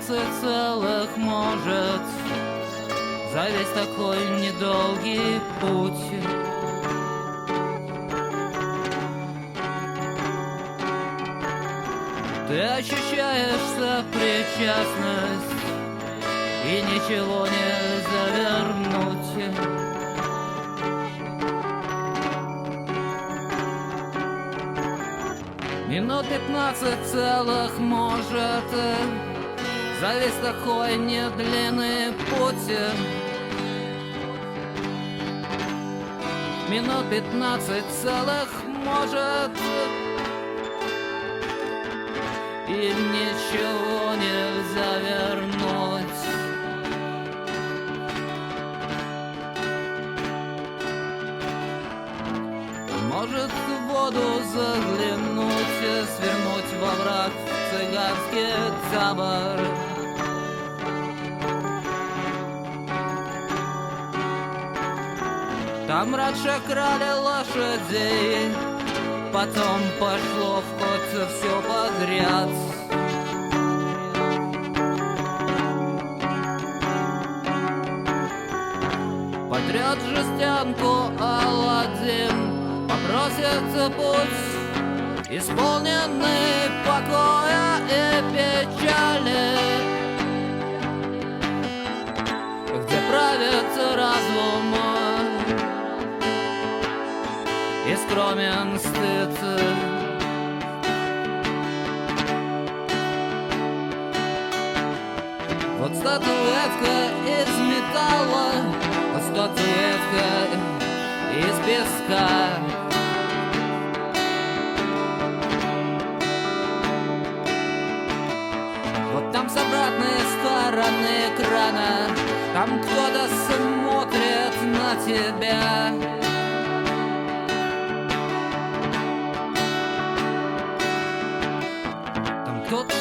15 целых, может, за весь такой недолгий путь. Ты ощущаешь сопричастность, и ничего нельзя вернуть. Минут 15 целых, может, за весь такой недлинный путь. Минут 15 целых, может, и ничего нельзя вернуть. Может, в воду заглянуть, свернуть во враг цыганский табор. Там раньше крали лошадей, потом пошло в ход все подряд. Потрет жестянку Аладдин, попросит путь, исполненный покоя и печали, где правит разум и скромен стыд. Вот статуэтка из металла, а статуэтка из песка. Вот там с обратной стороны экрана, там кто-то смотрит на тебя. Там кто-то